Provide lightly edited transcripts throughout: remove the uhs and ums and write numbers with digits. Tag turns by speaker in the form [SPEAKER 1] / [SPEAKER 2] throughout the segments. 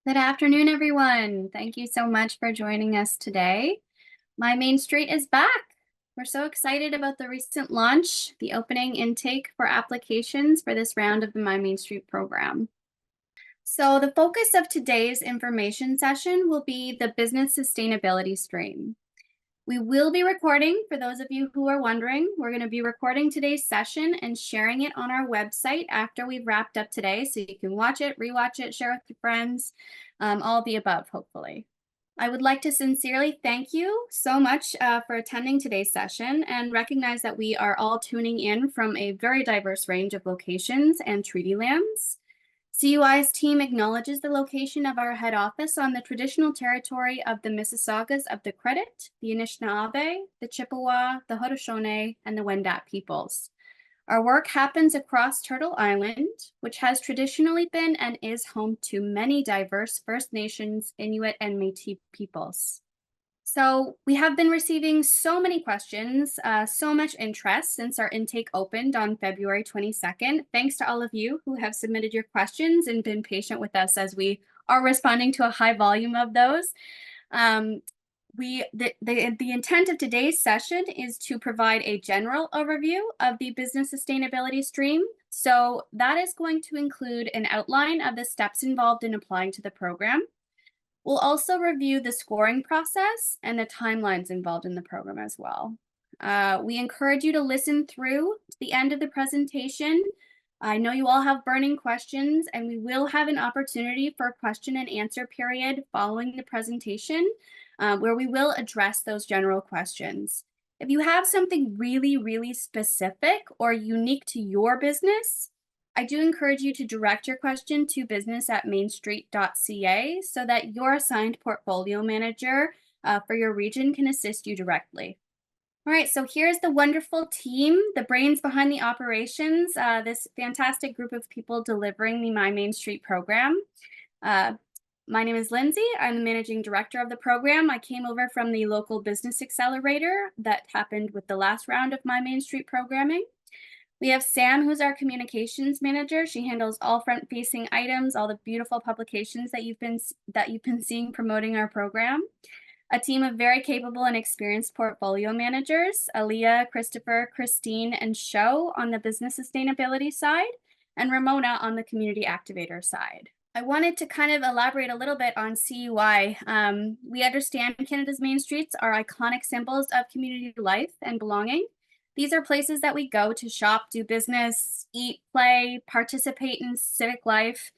[SPEAKER 1] Good afternoon, everyone. Thank you so much for joining us today. My Main Street is back. We're so excited about the recent launch, the opening intake for applications for this round of the My Main Street program. So the focus of today's information session will be the business sustainability stream. We will be recording, for those of you who are wondering, we're going to be recording today's session and sharing it on our website after we've wrapped up today. So you can watch it, rewatch it, share with your friends, all the above, hopefully. I would like to sincerely thank you so much for attending today's session and recognize that we are all tuning in from a very diverse range of locations and treaty lands. CUI's team acknowledges the location of our head office on the traditional territory of the Mississaugas of the Credit, the Anishinaabe, the Chippewa, the Haudenosaunee, and the Wendat peoples. Our work happens across Turtle Island, which has traditionally been and is home to many diverse First Nations, Inuit, and Métis peoples. So we have been receiving so many questions, so much interest since our intake opened on February 22nd. Thanks to all of you who have submitted your questions and been patient with us as we are responding to a high volume of those. The intent of today's session is to provide a general overview of the business sustainability stream. So that is going to include an outline of the steps involved in applying to the program. We'll also review the scoring process and the timelines involved in the program as well. We encourage you to listen through to the end of the presentation. I know you all have burning questions, and we will have an opportunity for a question and answer period following the presentation, where we will address those general questions. If you have something really, really specific or unique to your business, I do encourage you to direct your question to business@mainstreet.ca so that your assigned portfolio manager for your region can assist you directly. All right, so here's the wonderful team, the brains behind the operations, this fantastic group of people delivering the My Main Street program. My name is Lindsay. I'm the managing director of the program. I came over from the local business accelerator that happened with the last round of My Main Street programming. We have Sam, who's our communications manager. She handles all front-facing items, all the beautiful publications that you've been seeing promoting our program. A team of very capable and experienced portfolio managers, Aaliyah, Christopher, Christine, and Sho on the business sustainability side, and Ramona on the community activator side. I wanted to kind of elaborate a little bit on CUI. We understand Canada's main streets are iconic symbols of community life and belonging. These are places that we go to shop, do business, eat, play, participate in civic life.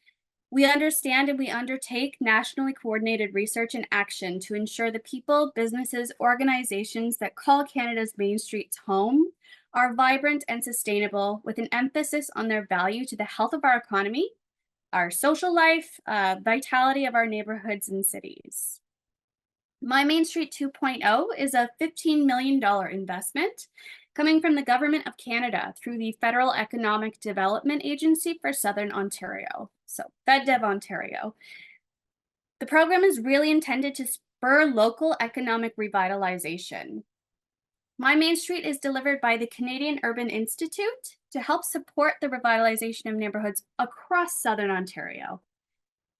[SPEAKER 1] We understand and we undertake nationally coordinated research and action to ensure the people, businesses, organizations that call Canada's main streets home are vibrant and sustainable, with an emphasis on their value to the health of our economy, our social life, vitality of our neighborhoods and cities. My Main Street 2.0 is a $15 million investment coming from the Government of Canada through the Federal Economic Development Agency for Southern Ontario, so FedDev Ontario. The program is really intended to spur local economic revitalization. My Main Street is delivered by the Canadian Urban Institute to help support the revitalization of neighborhoods across Southern Ontario.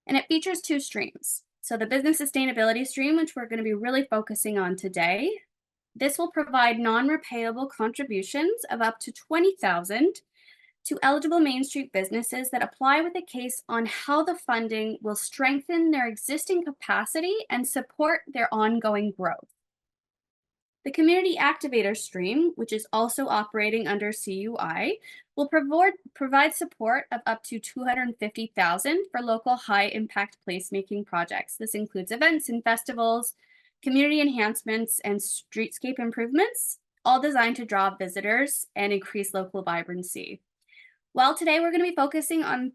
[SPEAKER 1] And it features two streams. So the business sustainability stream, which we're going to be really focusing on today, this will provide non-repayable contributions of up to $20,000 to eligible Main Street businesses that apply with a case on how the funding will strengthen their existing capacity and support their ongoing growth. The Community Activator Stream, which is also operating under CUI, will provide support of up to $250,000 for local high-impact placemaking projects. This includes events and festivals, community enhancements, and streetscape improvements, all designed to draw visitors and increase local vibrancy. While today we're going to be focusing on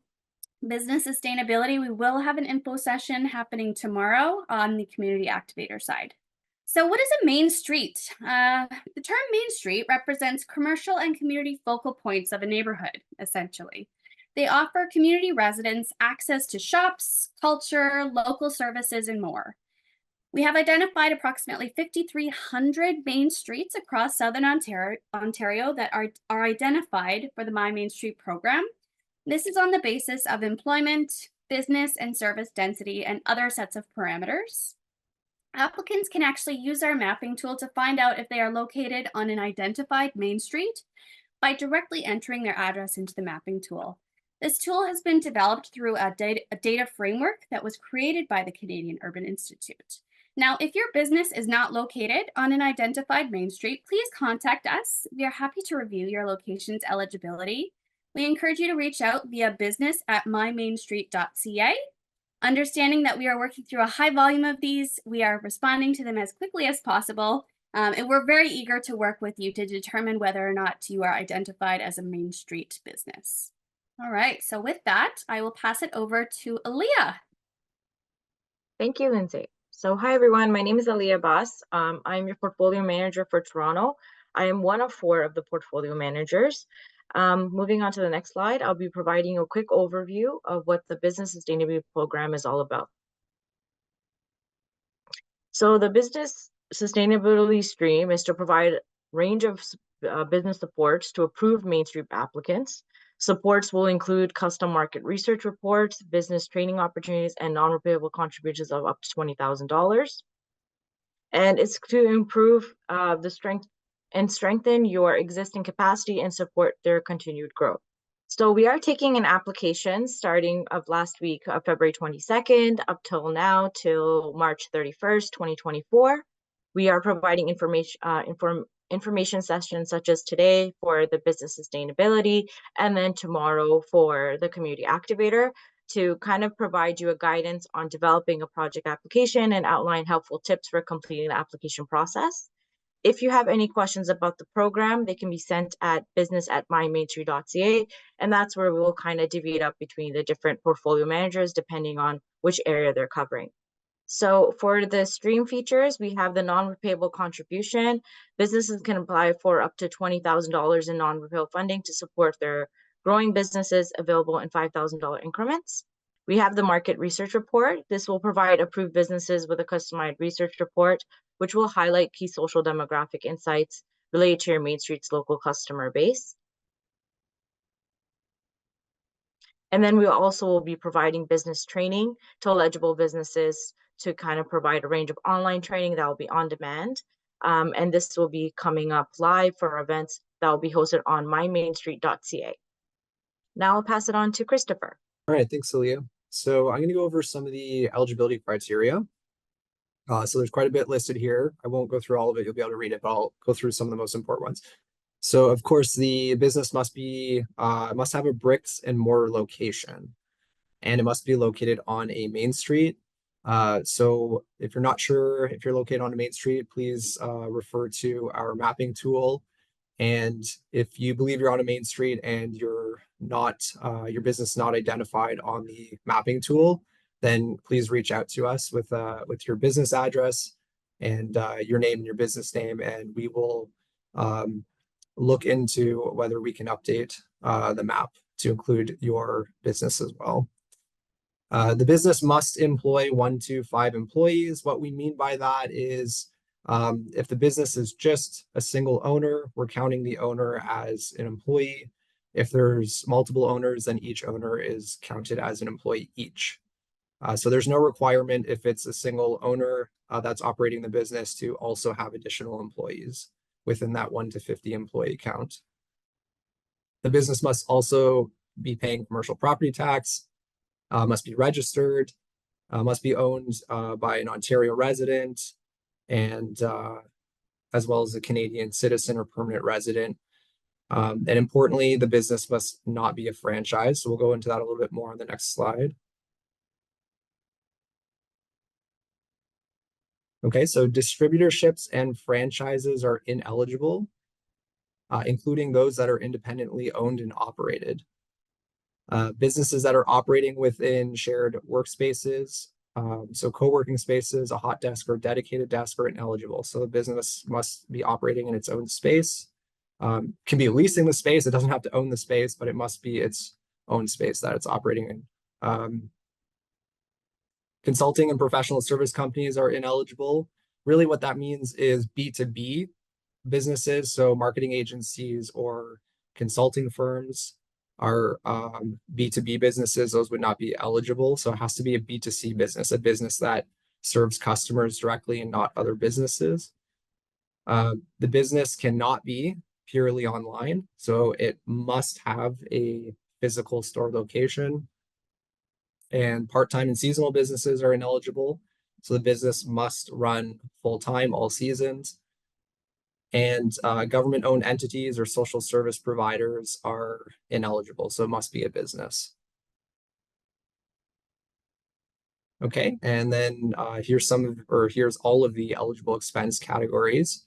[SPEAKER 1] business sustainability, we will have an info session happening tomorrow on the Community Activator side. So what is a main street? The term Main Street represents commercial and community focal points of a neighborhood, essentially. They offer community residents access to shops, culture, local services, and more. We have identified approximately 5,300 main streets across Southern Ontario that are identified for the My Main Street program. This is on the basis of employment, business and service density, and other sets of parameters. Applicants can actually use our mapping tool to find out if they are located on an identified main street by directly entering their address into the mapping tool. This tool has been developed through a data framework that was created by the Canadian Urban Institute. Now, if your business is not located on an identified main street, please contact us. We are happy to review your location's eligibility. We encourage you to reach out via business@mymainstreet.ca. Understanding that we are working through a high volume of these, we are responding to them as quickly as possible. And we're very eager to work with you to determine whether or not you are identified as a Main Street business. All right, so with that, I will pass it over to Aaliyah.
[SPEAKER 2] Thank you, Lindsay. So hi, everyone. My name is Aaliyah Bass. I'm your portfolio manager for Toronto. I am one of 4 of the portfolio managers. Moving on to the next slide, I'll be providing a quick overview of what the Business Sustainability Program is all about. So the Business Sustainability Stream is to provide a range of business supports to approved Main Street applicants. Supports will include custom market research reports, business training opportunities, and non-repayable contributions of up to $20,000. And it's to improve the strength and strengthen your existing capacity and support their continued growth. So we are taking an application starting of last week, February 22nd, up till now, till March 31st, 2024. We are providing information sessions such as today for the business sustainability, and then tomorrow for the community activator, to kind of provide you a guidance on developing a project application and outline helpful tips for completing the application process. If you have any questions about the program, they can be sent at business@mymainstreet.ca, and that's where we will kind of divvy it up between the different portfolio managers depending on which area they're covering. So for the stream features, we have the non-repayable contribution. Businesses can apply for up to $20,000 in non-repayable funding to support their growing businesses, available in $5,000 increments. We have the market research report. This will provide approved businesses with a customized research report, which will highlight key social demographic insights related to your Main Street's local customer base. And then we also will be providing business training to eligible businesses to kind of provide a range of online training that will be on demand. And this will be coming up live for events that will be hosted on mymainstreet.ca. Now I'll pass it on to Christopher.
[SPEAKER 3] All right, thanks, Aaliyah. So I'm going to go over some of the eligibility criteria. So there's quite a bit listed here. I won't go through all of it. You'll be able to read it, but I'll go through some of the most important ones. So of course, the business must have a bricks and mortar location, and it must be located on a main street. So if you're not sure if you're located on a main street, please refer to our mapping tool. And if you believe you're on a main street and you're not, your business is not identified on the mapping tool, then please reach out to us with your business address and your name and your business name, and we will look into whether we can update the map to include your business as well. The business must employ 1 to 5 employees. What we mean by that is if the business is just a single owner, we're counting the owner as an employee. If there's multiple owners, then each owner is counted as an employee each. So there's no requirement if it's a single owner that's operating the business to also have additional employees within that 1 to 50 employee count. The business must also be paying commercial property tax, must be registered, must be owned by an Ontario resident, and as well as a Canadian citizen or permanent resident. And importantly, the business must not be a franchise. So we'll go into that a little bit more on the next slide. Okay, so distributorships and franchises are ineligible, including those that are independently owned and operated. Businesses that are operating within shared workspaces, so co-working spaces, a hot desk or dedicated desk, are ineligible. So the business must be operating in its own space. Can be leasing the space. It doesn't have to own the space, but it must be its own space that it's operating in. Consulting and professional service companies are ineligible. Really what that means is B2B businesses, so marketing agencies or consulting firms. are B2B businesses, those would not be eligible. So it has to be a B2C business, a business that serves customers directly and not other businesses. The business cannot be purely online, so it must have a physical store location. And part-time and seasonal businesses are ineligible, so the business must run full-time all seasons. And government-owned entities or social service providers are ineligible, so it must be a business. Okay, and then here's all of the eligible expense categories.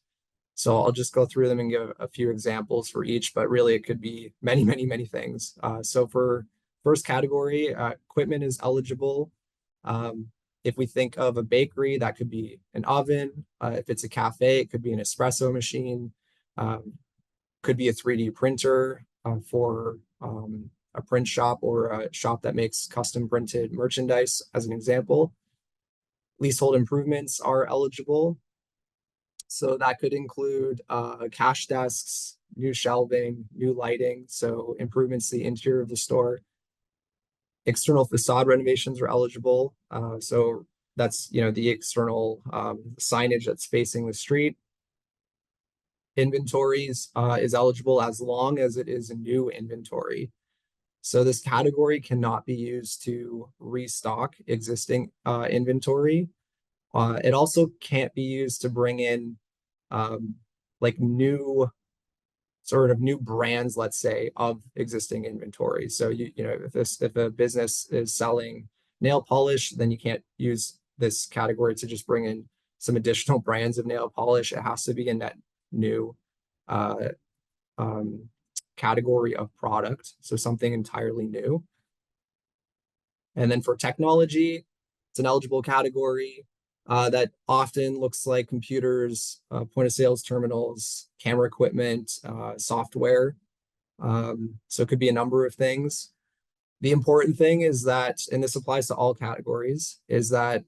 [SPEAKER 3] So I'll just go through them and give a few examples for each, but really it could be many, many, many things. So for first category, equipment is eligible. If we think of a bakery, that could be an oven. If it's a cafe, it could be an espresso machine. Could be a 3D printer for a print shop or a shop that makes custom printed merchandise, as an example. Leasehold improvements are eligible. So that could include cash desks, new shelving, new lighting, so improvements to the interior of the store. External facade renovations are eligible. So that's, the external signage that's facing the street. Inventories is eligible as long as it is a new inventory. So this category cannot be used to restock existing inventory. It also can't be used to bring in like new brands, let's say, of existing inventory. So if a business is selling nail polish, then you can't use this category to just bring in some additional brands of nail polish. It has to be a net new category of product, so something entirely new. And then for technology, it's an eligible category that often looks like computers, point of sales terminals, camera equipment, software. So it could be a number of things. The important thing is that, and this applies to all categories, is that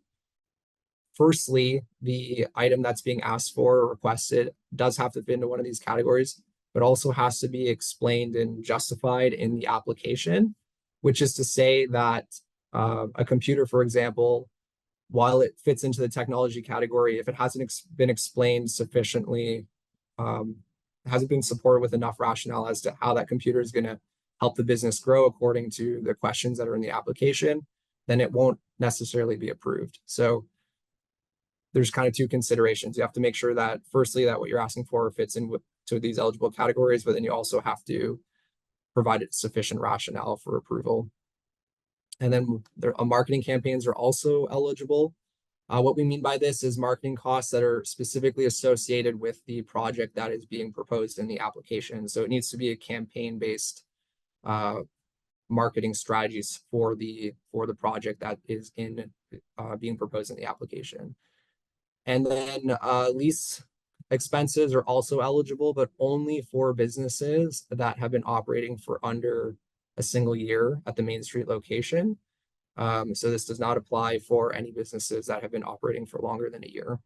[SPEAKER 3] firstly, the item that's being asked for or requested does have to fit into one of these categories, but also has to be explained and justified in the application, which is to say that a computer, for example, while it fits into the technology category, if it hasn't been explained sufficiently, hasn't been supported with enough rationale as to how that computer is going to help the business grow according to the questions that are in the application, then it won't necessarily be approved. So there's kind of two considerations. You have to make sure that, firstly, that what you're asking for fits in to these eligible categories, but then you also have to provide sufficient rationale for approval. And then marketing campaigns are also eligible. What we mean by this is marketing costs that are specifically associated with the project that is being proposed in the application. So it needs to be a campaign-based marketing strategies for the project that is being proposed in the application. And then lease expenses are also eligible, but only for businesses that have been operating for under a single year at the Main Street location. So this does not apply for any businesses that have been operating for longer than a year.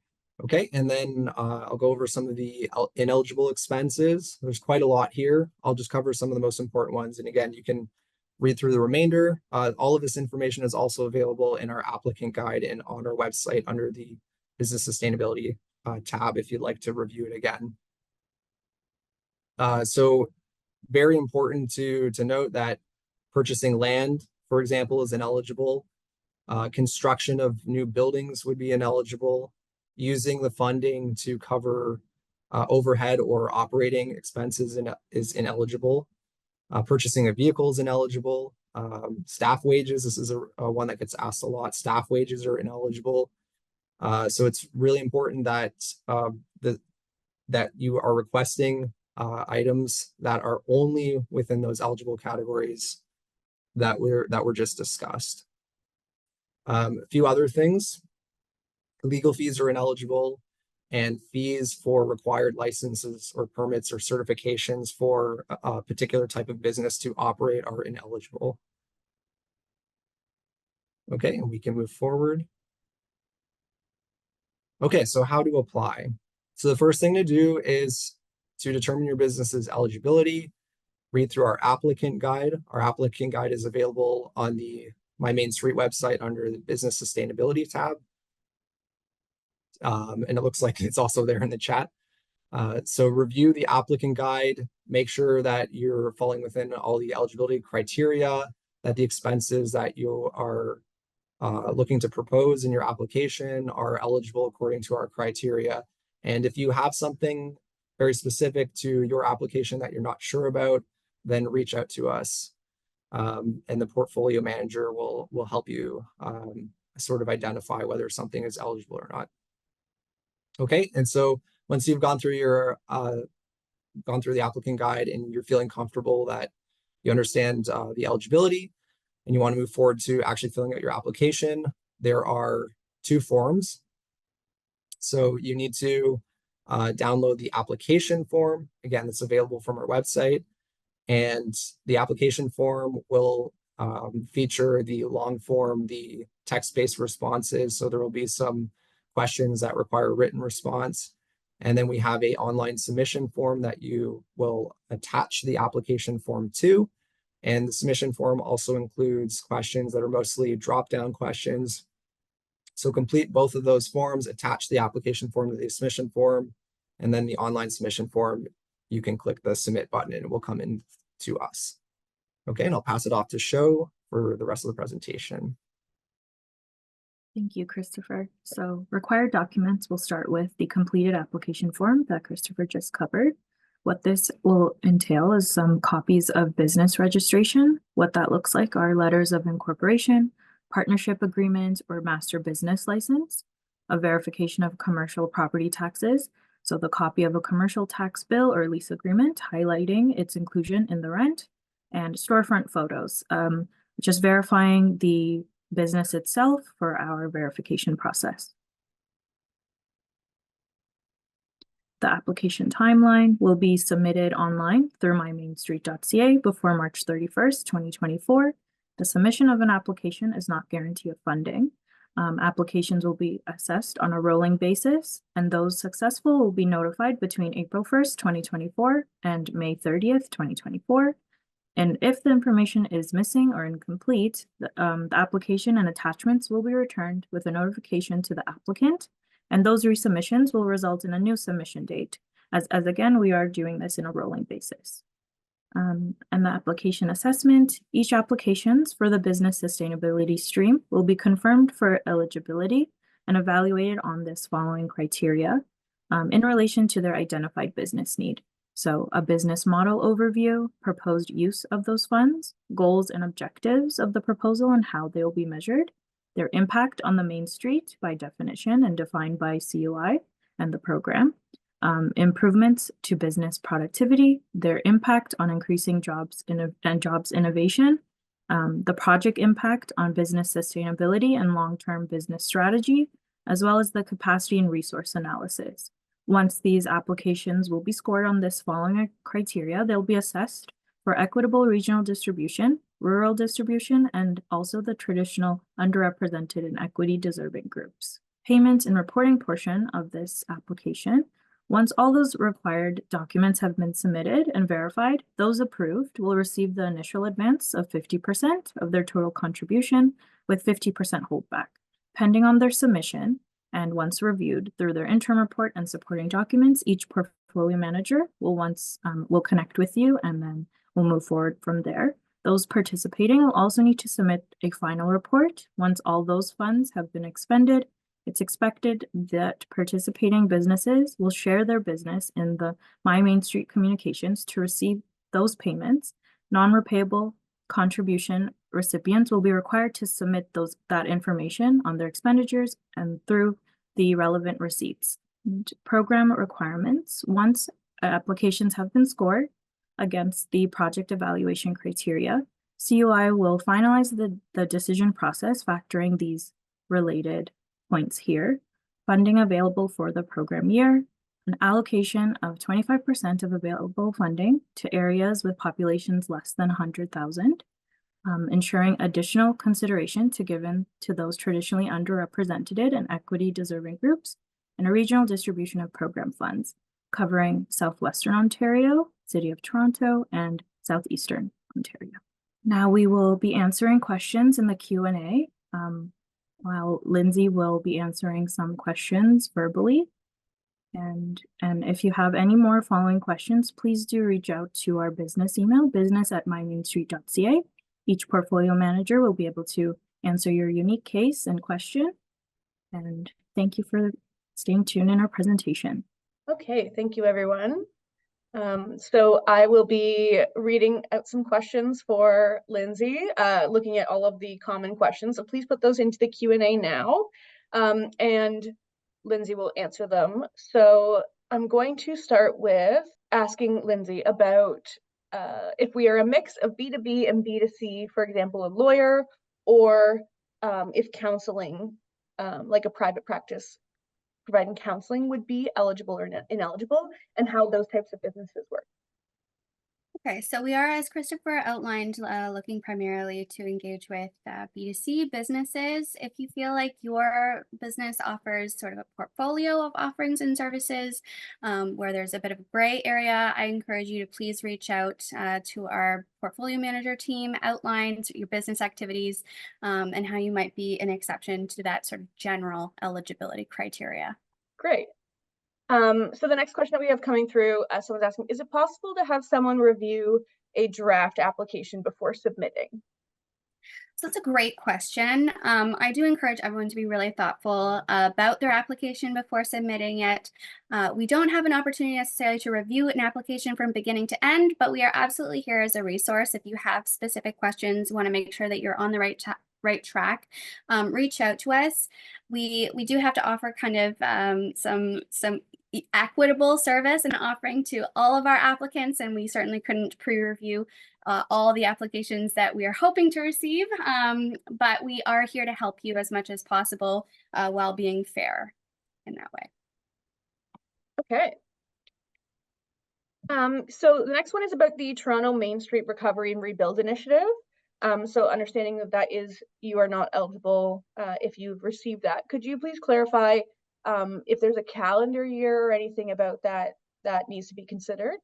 [SPEAKER 3] Okay, and then I'll go over some of the ineligible expenses. There's quite a lot here. I'll just cover some of the most important ones. And again, you can read through the remainder. All of this information is also available in our applicant guide and on our website under the Business Sustainability tab if you'd like to review it again. So very important to note that purchasing land, for example, is ineligible. Construction of new buildings would be ineligible. Using the funding to cover overhead or operating expenses is ineligible. Purchasing a vehicle is ineligible. Staff wages, this is a one that gets asked a lot. Staff wages are ineligible. So it's really important that that you are requesting items that are only within those eligible categories that were just discussed. A few other things: legal fees are ineligible, and fees for required licenses or permits or certifications for a particular type of business to operate are ineligible. Okay, and we can move forward. Okay, so how to apply? So the first thing to do is to determine your business's eligibility. read through our applicant guide. Our applicant guide is available on the My Main Street website under the Business Sustainability tab. And it looks like it's also there in the chat. So review the applicant guide, make sure that you're falling within all the eligibility criteria, that the expenses that you are looking to propose in your application are eligible according to our criteria. And if you have something very specific to your application that you're not sure about, then reach out to us. And the portfolio manager will help you sort of identify whether something is eligible or not. Okay, and so once you've gone through your gone through the applicant guide and you're feeling comfortable that you understand the eligibility and you want to move forward to actually filling out your application, there are 2 forms. So you need to download the application form. Again, it's available from our website. And the application form will feature the long form, the text-based responses. So there will be some questions that require written response. And then we have an online submission form that you will attach the application form to. And the submission form also includes questions that are mostly drop-down questions. So complete both of those forms, attach the application form to the submission form, and then the online submission form, you can click the submit button and it will come in to us. Okay, and I'll pass it off to Sho for the rest of the presentation.
[SPEAKER 4] Thank you, Christopher. So required documents will start with the completed application form that Christopher just covered. What this will entail is some copies of business registration. What that looks like are letters of incorporation, partnership agreement, or master business license, a verification of commercial property taxes. So the copy of a commercial tax bill or lease agreement highlighting its inclusion in the rent, and storefront photos, just verifying the business itself for our verification process. The application timeline will be submitted online through mymainstreet.ca before March 31st, 2024. The submission of an application is not guarantee of funding. Applications will be assessed on a rolling basis, and those successful will be notified between April 1st, 2024 and May 30th, 2024. And if the information is missing or incomplete, the application and attachments will be returned with a notification to the applicant, and those resubmissions will result in a new submission date, as again, we are doing this in a rolling basis. And the application assessment, each applications for the business sustainability stream will be confirmed for eligibility and evaluated on this following criteria in relation to their identified business need. So a business model overview, proposed use of those funds, goals and objectives of the proposal and how they will be measured, their impact on the main street by definition and defined by CUI and the program, improvements to business productivity, their impact on increasing jobs innovation, the project impact on business sustainability and long-term business strategy, as well as the capacity and resource analysis. Once these applications will be scored on this following criteria, they'll be assessed for equitable regional distribution, rural distribution, and also the traditional underrepresented and equity deserving groups. Payment and reporting portion of this application, once all those required documents have been submitted and verified, those approved will receive the initial advance of 50% of their total contribution with 50% holdback, pending on their submission. And once reviewed through their interim report and supporting documents, each portfolio manager will connect with you, and then we'll move forward from there. Those participating will also need to submit a final report. Once all those funds have been expended, it's expected that participating businesses will share their business in the My Main Street communications to receive those payments. Non-repayable contribution recipients will be required to submit that information on their expenditures and through the relevant receipts. And program requirements, once applications have been scored against the project evaluation criteria, CUI will finalize the decision process factoring these related points here. Funding available for the program year, an allocation of 25% of available funding to areas with populations less than 100,000, ensuring additional consideration given to those traditionally underrepresented and equity deserving groups, and a regional distribution of program funds covering Southwestern Ontario, City of Toronto, and Southeastern Ontario. Now we will be answering questions in the Q&A, while Lindsay will be answering some questions verbally. And if you have any more following questions, please do reach out to our business email, business@mymainstreet.ca. Each portfolio manager will be able to answer your unique case and question. And thank you for staying tuned in our presentation.
[SPEAKER 5] Okay, thank you, everyone. So I will be reading out some questions for Lindsay, looking at all of the common questions. So please put those into the Q&A now, and Lindsay will answer them. So I'm going to start with asking Lindsay about if we are a mix of B2B and B2C, for example, a lawyer, or if counseling, like a private practice providing counseling, would be eligible or ineligible, and how those types of businesses work.
[SPEAKER 1] Okay, so we are, as Christopher outlined, looking primarily to engage with B2C businesses. If you feel like your business offers sort of a portfolio of offerings and services where there's a bit of a gray area, I encourage you to please reach out to our portfolio manager team, outline your business activities and how you might be an exception to that sort of general eligibility criteria.
[SPEAKER 5] Great. So the next question that we have coming through, someone's asking, is it possible to have someone review a draft application before submitting?
[SPEAKER 1] So that's a great question. I do encourage everyone to be really thoughtful about their application before submitting it. We don't have an opportunity necessarily to review an application from beginning to end, but we are absolutely here as a resource. If you have specific questions, want to make sure that you're on the right track, reach out to us. We do have to offer kind of some equitable service and offering to all of our applicants, and we certainly couldn't pre-review all the applications that we are hoping to receive, but we are here to help you as much as possible while being fair in that way.
[SPEAKER 5] Okay. So the next one is about the Toronto Main Street Recovery and Rebuild Initiative. So understanding that is you are not eligible if you've received that. Could you please clarify if there's a calendar year or anything about that needs to be considered?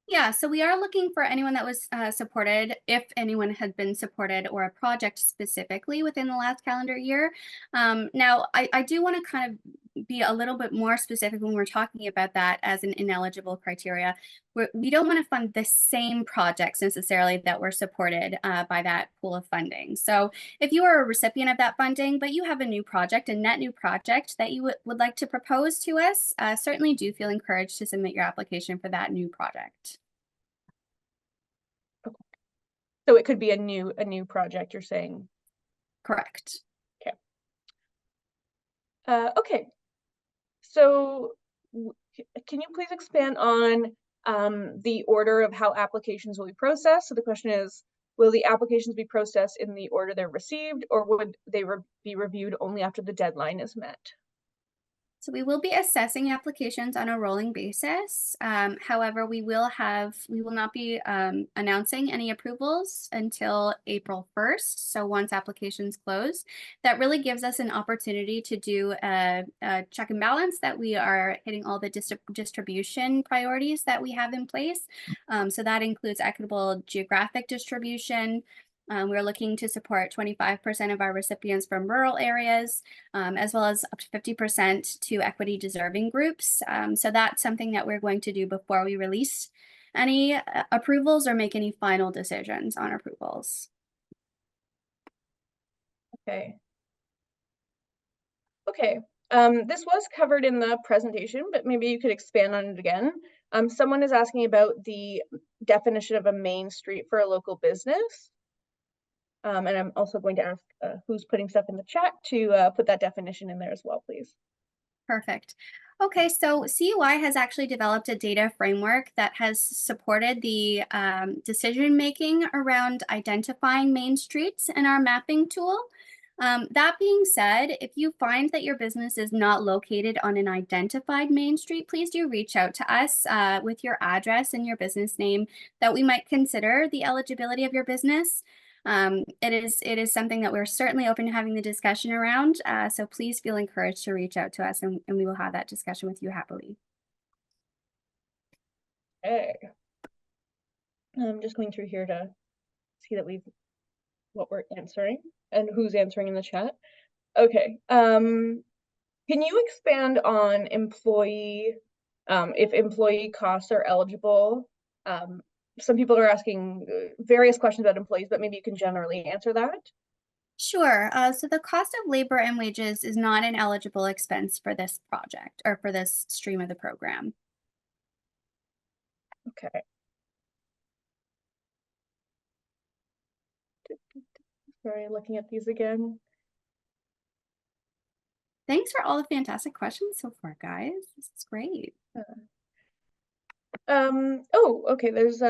[SPEAKER 1] Yeah, so we are looking for anyone that was supported, if anyone had been supported or a project specifically within the last calendar year. Now, I do want to kind of be a little bit more specific when we're talking about that as an ineligible criteria. We don't want to fund the same projects necessarily that were supported by that pool of funding. So if you are a recipient of that funding, but you have a new project, a net new project that you would like to propose to us, certainly do feel encouraged to submit your application for that new project.
[SPEAKER 5] Okay. So it could be a new project, you're saying?
[SPEAKER 1] Correct.
[SPEAKER 5] Okay. Okay. So can you please expand on the order of how applications will be processed? So the question is, will the applications be processed in the order they're received, or would they be reviewed only after the deadline is met?
[SPEAKER 1] So we will be assessing applications on a rolling basis. However, we will not be announcing any approvals until April 1st. So once applications close, that really gives us an opportunity to do a check and balance that we are hitting all the distribution priorities that we have in place. So that includes equitable geographic distribution. We're looking to support 25% of our recipients from rural areas, as well as up to 50% to equity deserving groups. So that's something that we're going to do before we release any approvals or make any final decisions on approvals.
[SPEAKER 5] Okay. Okay. This was covered in the presentation, but maybe you could expand on it again. Someone is asking about the definition of a main street for a local business. And I'm also going to ask who's putting stuff in the chat to put that definition in there as well, please.
[SPEAKER 1] Perfect. Okay, so CUI has actually developed a data framework that has supported the decision-making around identifying main streets in our mapping tool. That being said, if you find that your business is not located on an identified main street, please do reach out to us with your address and your business name that we might consider the eligibility of your business. It is something that we're certainly open to having the discussion around. So please feel encouraged to reach out to us and we will have that discussion with you happily.
[SPEAKER 5] Okay. I'm just going through here to see that what we're answering and who's answering in the chat. Okay. Can you expand on if employee costs are eligible? Some people are asking various questions about employees, but maybe you can generally answer that.
[SPEAKER 1] Sure. So the cost of labor and wages is not an eligible expense for this project or for this stream of the program.
[SPEAKER 5] Okay. Sorry, looking at these again.
[SPEAKER 1] Thanks for all the fantastic questions so far, guys. This is great.
[SPEAKER 5] Oh, okay, there's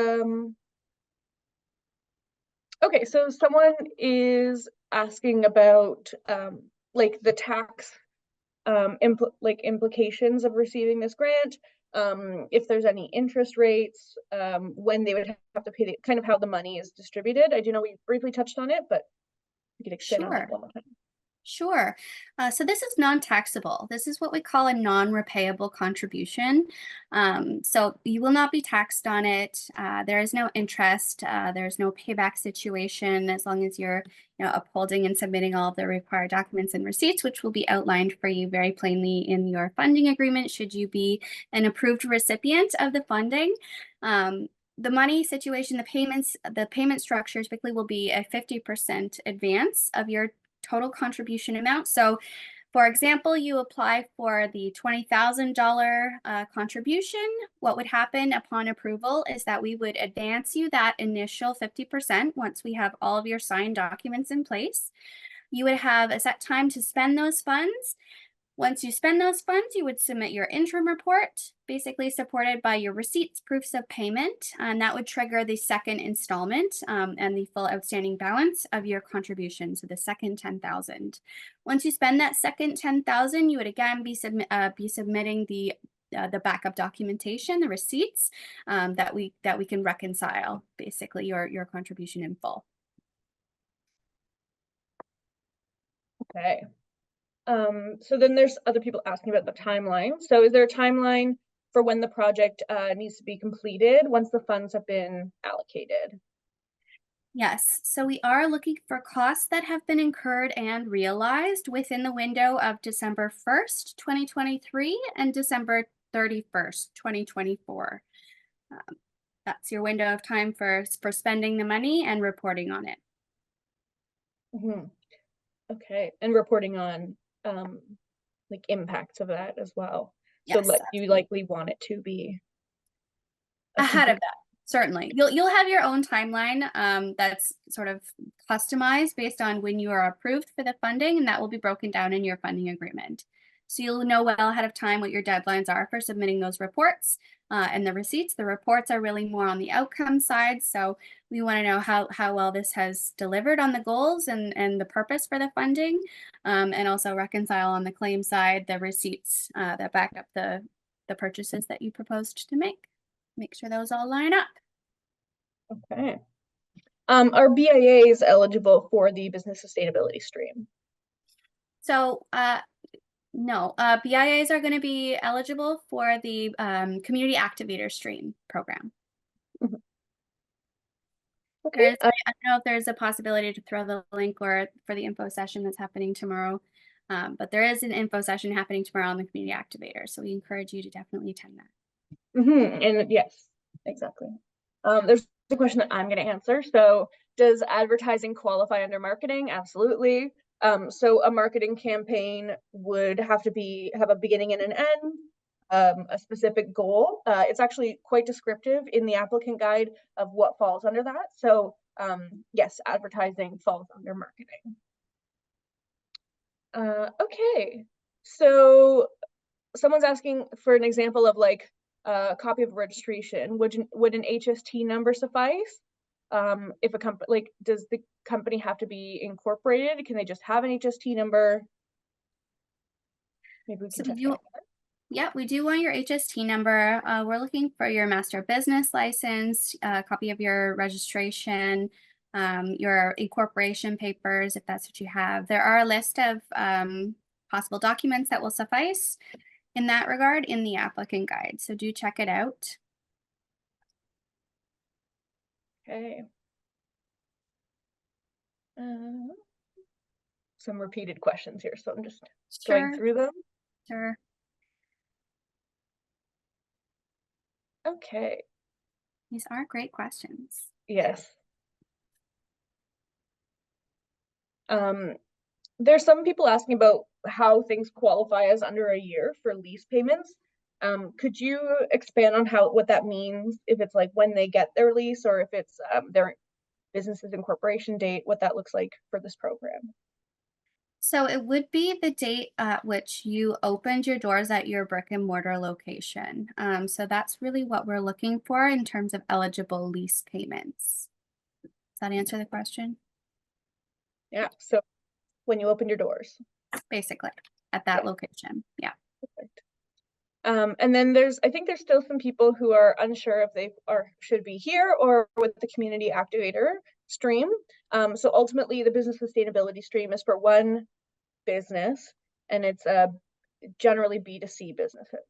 [SPEAKER 5] okay, so someone is asking about like the tax implications of receiving this grant, if there's any interest rates, when they would have to pay, kind of how the money is distributed. I do know we briefly touched on it, but we could expand on that one more time.
[SPEAKER 1] Sure. So this is non-taxable. This is what we call a non-repayable contribution. So you will not be taxed on it. There is no interest. There's no payback situation as long as you're upholding and submitting all of the required documents and receipts, which will be outlined for you very plainly in your funding agreement should you be an approved recipient of the funding. The money situation, the payment structure typically will be a 50% advance of your total contribution amount. So for example, you apply for the $20,000 contribution. What would happen upon approval is that we would advance you that initial 50% once we have all of your signed documents in place. You would have a set time to spend those funds. Once you spend those funds, you would submit your interim report, basically supported by your receipts, proofs of payment, and that would trigger the second installment and the full outstanding balance of your contribution, so the second $10,000. Once you spend that second $10,000, you would again be submitting the backup documentation, the receipts that we can reconcile, basically your contribution in full.
[SPEAKER 5] Okay. So then there's other people asking about the timeline. So is there a timeline for when the project needs to be completed once the funds have been allocated?
[SPEAKER 1] Yes, so we are looking for costs that have been incurred and realized within the window of December 1st, 2023 and December 31st, 2024. That's your window of time for spending the money and reporting on it.
[SPEAKER 5] Mm-hmm. Okay, and reporting on like impacts of that as well. So
[SPEAKER 1] Yes,
[SPEAKER 5] you likely want it to be
[SPEAKER 1] ahead of that. Certainly. You'll have your own timeline that's sort of customized based on when you are approved for the funding, and that will be broken down in your funding agreement. So you'll know well ahead of time what your deadlines are for submitting those reports and the receipts. The reports are really more on the outcome side. So we want to know how well this has delivered on the goals and the purpose for the funding, and also reconcile on the claim side the receipts that back up the purchases that you proposed to make sure those all line up.
[SPEAKER 5] Okay. Are BIAs eligible for the business sustainability stream?
[SPEAKER 1] So no, BIAs are going to be eligible for the community activator stream program.
[SPEAKER 5] Mm-hmm. Okay.
[SPEAKER 1] I don't know if there's a possibility to throw the link or for the info session that's happening tomorrow, but there is an info session happening tomorrow on the community activator. So we encourage you to definitely attend that.
[SPEAKER 5] Mm-hmm. And yes, exactly. There's a question that I'm going to answer. So does advertising qualify under marketing? Absolutely. So a marketing campaign would have to have a beginning and an end, a specific goal. It's actually quite descriptive in the applicant guide of what falls under that. So yes, advertising falls under marketing. Okay, so someone's asking for an example of like a copy of registration. Would an HST number suffice? If a company, like, does the company have to be incorporated? Can they just have an HST number? Maybe we can check that.
[SPEAKER 1] Yeah, we do want your HST number. We're looking for your master business license, a copy of your registration, your incorporation papers, if that's what you have. There are a list of possible documents that will suffice in that regard in the applicant guide. So do check it out.
[SPEAKER 5] Okay. Some repeated questions here, so I'm just going through them.
[SPEAKER 1] Sure.
[SPEAKER 5] Okay.
[SPEAKER 1] These are great questions.
[SPEAKER 5] Yes. There's some people asking about how things qualify as under a year for lease payments. Could you expand on what that means, if it's like when they get their lease, or if it's their business's incorporation date, what that looks like for this program?
[SPEAKER 1] So it would be the date at which you opened your doors at your brick and mortar location. So that's really what we're looking for in terms of eligible lease payments. Does that answer the question?
[SPEAKER 5] Yeah, so when you open your doors.
[SPEAKER 1] Basically, at that location, yeah.
[SPEAKER 5] Perfect. And then I think there's still some people who are unsure if they should be here or with the community activator stream. So ultimately the business sustainability stream is for one business, and it's generally B2C businesses.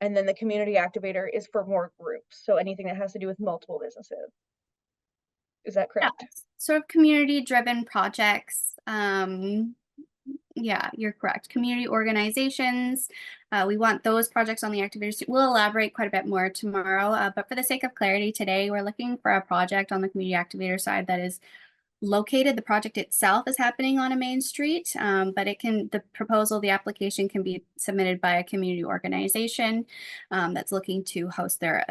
[SPEAKER 5] And then the community activator is for more groups. So anything that has to do with multiple businesses. Is that correct?
[SPEAKER 1] Yeah, sort of community driven projects. Yeah, you're correct. Community organizations. We want those projects on the activators. We'll elaborate quite a bit more tomorrow, but for the sake of clarity today, we're looking for a project on the community activator side that is located. The project itself is happening on a main street, but the proposal, the application can be submitted by a community organization that's looking to host their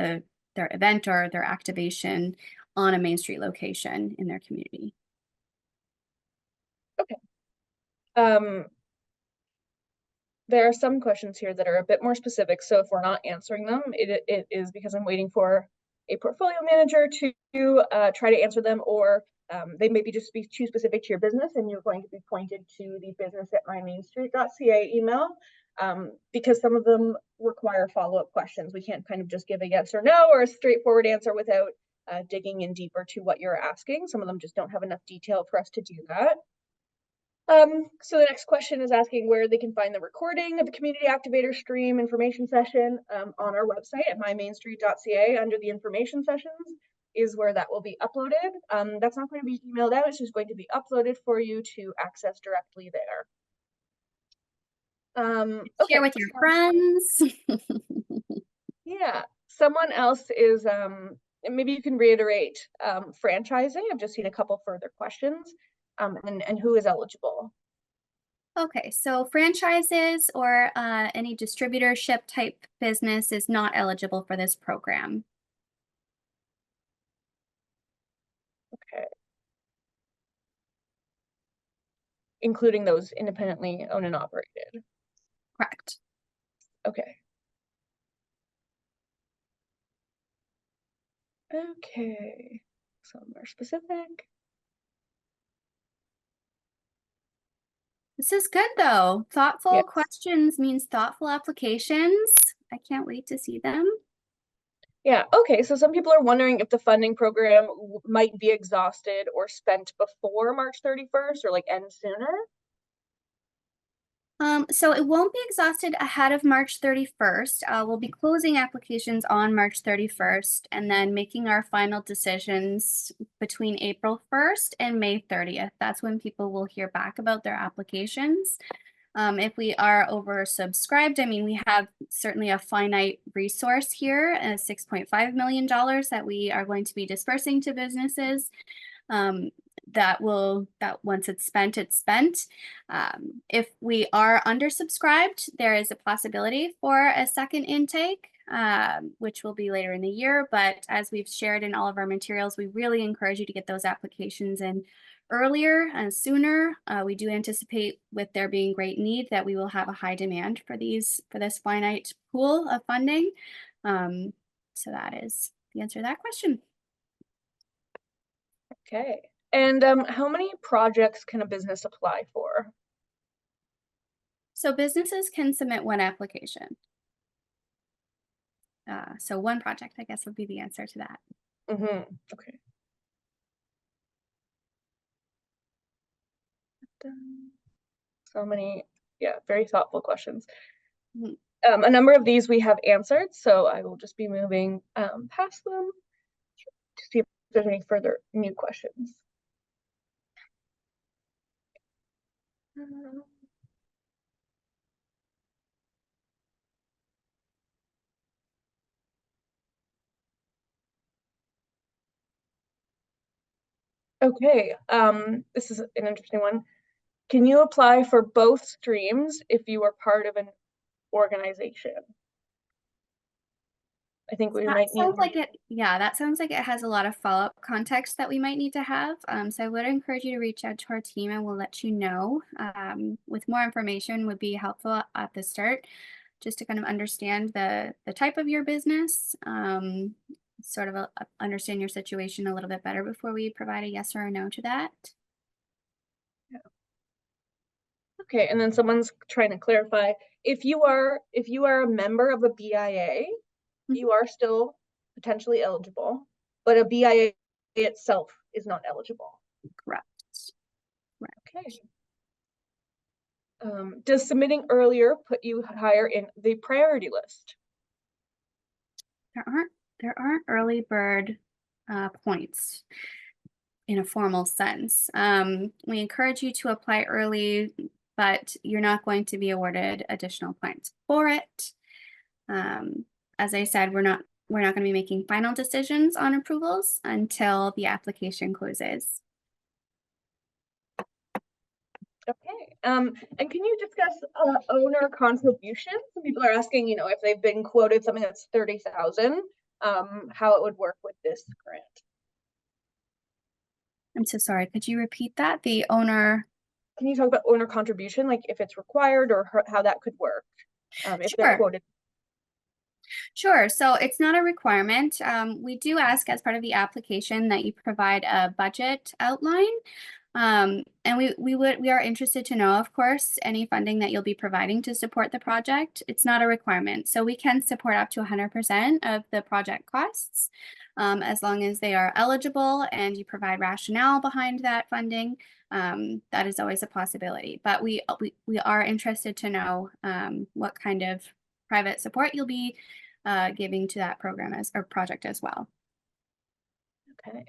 [SPEAKER 1] event or their activation on a main street location in their community.
[SPEAKER 5] Okay. There are some questions here that are a bit more specific, so if we're not answering them, it is because I'm waiting for a portfolio manager to try to answer them, or they may just be too specific to your business and you're going to be pointed to the business@mymainstreet.ca email, because some of them require follow-up questions. We can't kind of just give a yes or no or a straightforward answer without digging in deeper to what you're asking. Some of them just don't have enough detail for us to do that. So the next question is asking where they can find the recording of the community activator stream information session. On our website at mymainstreet.ca, under the information sessions is where that will be uploaded. That's not going to be emailed out, it's just going to be uploaded for you to access directly there. Okay.
[SPEAKER 1] Share with your friends.
[SPEAKER 5] Yeah, someone else is, maybe you can reiterate franchising. I've just seen a couple further questions. And who is eligible?
[SPEAKER 1] Okay, so franchises or any distributorship type business is not eligible for this program.
[SPEAKER 5] Okay. Including those independently owned and operated.
[SPEAKER 1] Correct.
[SPEAKER 5] Okay. Okay, some are specific.
[SPEAKER 1] This is good though. Thoughtful
[SPEAKER 5] Yes.
[SPEAKER 1] questions means thoughtful applications. I can't wait to see them.
[SPEAKER 5] Yeah, okay, so some people are wondering if the funding program might be exhausted or spent before March 31st or like end sooner.
[SPEAKER 1] So it won't be exhausted ahead of March 31st. We'll be closing applications on March 31st and then making our final decisions between April 1st and May 30th. That's when people will hear back about their applications. If we are oversubscribed, I mean, we have certainly a finite resource here, $6.5 million that we are going to be dispersing to businesses. That once it's spent, it's spent. If we are undersubscribed, there is a possibility for a second intake, which will be later in the year. But as we've shared in all of our materials, we really encourage you to get those applications in earlier and sooner. We do anticipate, with there being great need, that we will have a high demand for this finite pool of funding. So that is the answer to that question.
[SPEAKER 5] Okay. And how many projects can a business apply for?
[SPEAKER 1] So businesses can submit one application. So one project, I guess, would be the answer to that.
[SPEAKER 5] Mm-hmm. Okay. So many, yeah, very thoughtful questions.
[SPEAKER 1] Mm-hmm.
[SPEAKER 5] A number of these we have answered, so I will just be moving past them to see if there's any further new questions. Okay, this is an interesting one. Can you apply for both streams if you are part of an organization? I think we
[SPEAKER 1] That
[SPEAKER 5] might need
[SPEAKER 1] sounds
[SPEAKER 5] more.
[SPEAKER 1] like it, yeah, that sounds like it has a lot of follow-up context that we might need to have. So I would encourage you to reach out to our team and we'll let you know. With more information would be helpful at the start, just to kind of understand the type of your business, sort of understand your situation a little bit better before we provide a yes or a no to that.
[SPEAKER 5] Okay, and then someone's trying to clarify, if you are a member of a BIA, you are still potentially eligible, but a BIA itself is not eligible.
[SPEAKER 1] Correct.
[SPEAKER 5] Okay. Does submitting earlier put you higher in the priority list?
[SPEAKER 1] There aren't early bird points in a formal sense. We encourage you to apply early, but you're not going to be awarded additional points for it. As I said, we're not going to be making final decisions on approvals until the application closes.
[SPEAKER 5] Okay, and can you discuss owner contribution? Some people are asking, you know, if they've been quoted something that's 30,000, how it would work with this grant.
[SPEAKER 1] I'm so sorry. Could you repeat that? The owner.
[SPEAKER 5] Can you talk about owner contribution, like if it's required or how that could work, if they're quoted?
[SPEAKER 1] Sure. So it's not a requirement. We do ask as part of the application that you provide a budget outline. And we are interested to know, of course, any funding that you'll be providing to support the project. It's not a requirement. So we can support up to 100% of the project costs, as long as they are eligible and you provide rationale behind that funding. That is always a possibility. But we are interested to know what kind of private support you'll be giving to that program or project as well.
[SPEAKER 5] Okay.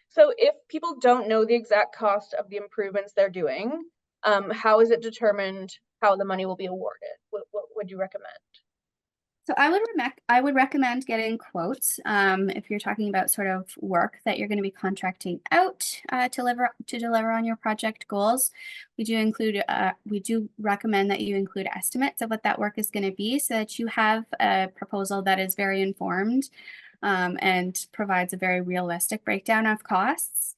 [SPEAKER 5] So if people don't know the exact cost of the improvements they're doing, how is it determined how the money will be awarded? What would you recommend?
[SPEAKER 1] So I would recommend getting quotes if you're talking about sort of work that you're going to be contracting out to deliver on your project goals. We do recommend that you include estimates of what that work is going to be, so that you have a proposal that is very informed and provides a very realistic breakdown of costs.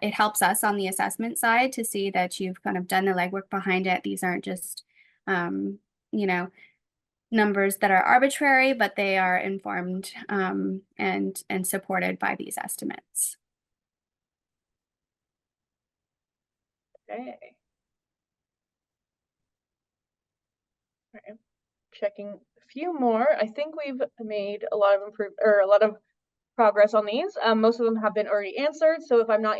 [SPEAKER 1] It helps us on the assessment side to see that you've kind of done the legwork behind it. These aren't just you know, numbers that are arbitrary, but they are informed and supported by these estimates.
[SPEAKER 5] Okay. All right. Checking a few more. I think we've made a lot of progress on these. Most of them have been already answered. So if I'm not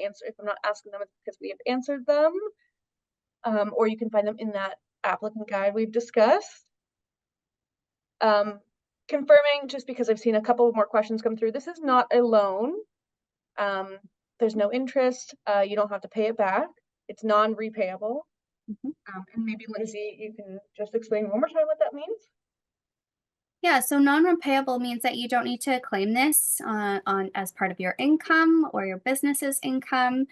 [SPEAKER 5] asking them, it's because we have answered them. Or you can find them in that applicant guide we've discussed. Confirming, just because I've seen a couple more questions come through, this is not a loan. There's no interest. You don't have to pay it back. It's non-repayable. And maybe Lindsay, you can just explain one more time what that means.
[SPEAKER 1] Yeah, so non-repayable means that you don't need to claim this as part of your income or your business's income.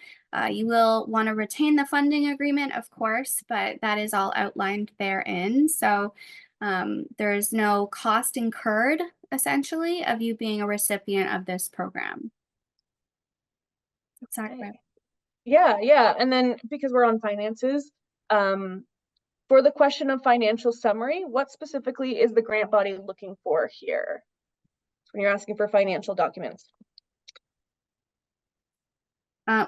[SPEAKER 1] You will want to retain the funding agreement, of course, but that is all outlined therein. So there is no cost incurred, essentially, of you being a recipient of this program. Exactly.
[SPEAKER 5] Yeah. And then because we're on finances, for the question of financial summary, what specifically is the grant body looking for here? So when you're asking for financial documents.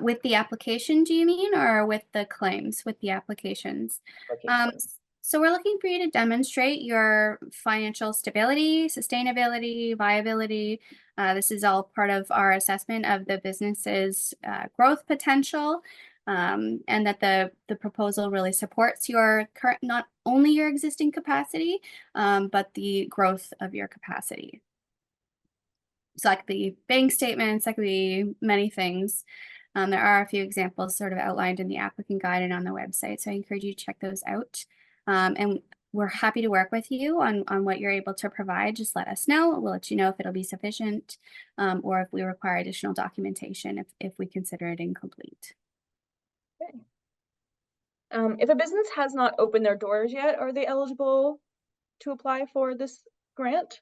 [SPEAKER 1] With the application, do you mean, or with the claims with the applications? So we're looking for you to demonstrate your financial stability, sustainability, viability. This is all part of our assessment of the business's growth potential, and that the proposal really supports your current, not only your existing capacity, but the growth of your capacity. So that could be bank statements, that could be many things. There are a few examples sort of outlined in the applicant guide and on the website, so I encourage you to check those out. And we're happy to work with you on what you're able to provide. Just let us know. We'll let you know if it'll be sufficient, or if we require additional documentation if we consider it incomplete.
[SPEAKER 5] Okay. If a business has not opened their doors yet, are they eligible to apply for this grant?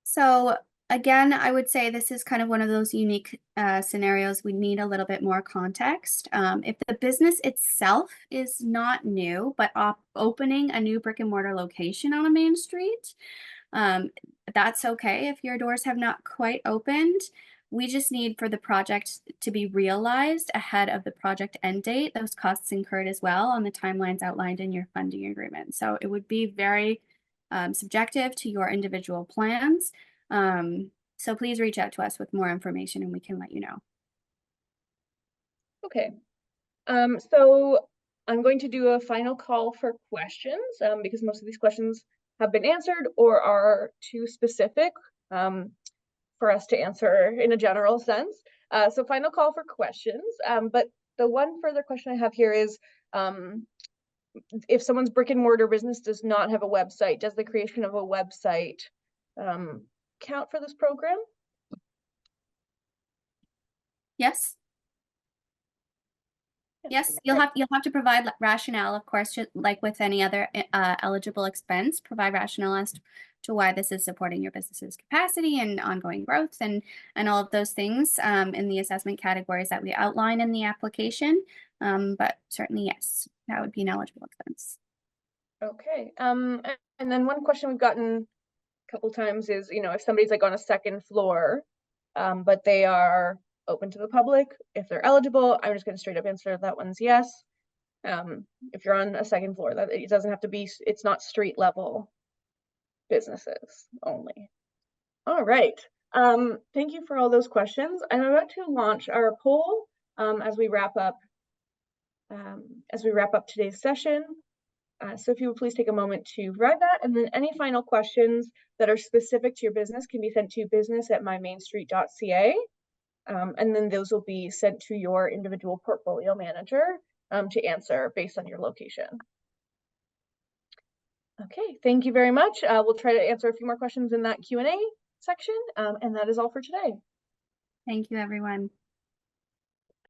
[SPEAKER 1] So again, I would say this is kind of one of those unique scenarios. We need a little bit more context. If the business itself is not new, but opening a new brick and mortar location on a main street, that's okay if your doors have not quite opened. We just need for the project to be realized ahead of the project end date, those costs incurred as well on the timelines outlined in your funding agreement. So it would be very subjective to your individual plans. So please reach out to us with more information and we can let you know.
[SPEAKER 5] Okay. So I'm going to do a final call for questions because most of these questions have been answered or are too specific for us to answer in a general sense. So final call for questions. But the one further question I have here is, if someone's brick and mortar business does not have a website, does the creation of a website count for this program?
[SPEAKER 1] Yes. Yes, you'll have to provide rationale, of course, just like with any other eligible expense, provide rationale as to why this is supporting your business's capacity and ongoing growth and all of those things in the assessment categories that we outline in the application. But certainly, yes, that would be an eligible expense.
[SPEAKER 5] Okay. And then one question we've gotten a couple times is, if somebody's like on a second floor, but they are open to the public, if they're eligible, I'm just going to straight up answer that one's yes. If you're on a second floor, that it doesn't have to be, it's not street level businesses only. All right. Thank you for all those questions. I'm about to launch our poll as we wrap up today's session. So if you would please take a moment to write that, and then any final questions that are specific to your business can be sent to business@mymainstreet.ca. And then those will be sent to your individual portfolio manager to answer based on your location. Okay, thank you very much. We'll try to answer a few more questions in that Q&A section, and that is all for today.
[SPEAKER 1] Thank you, everyone.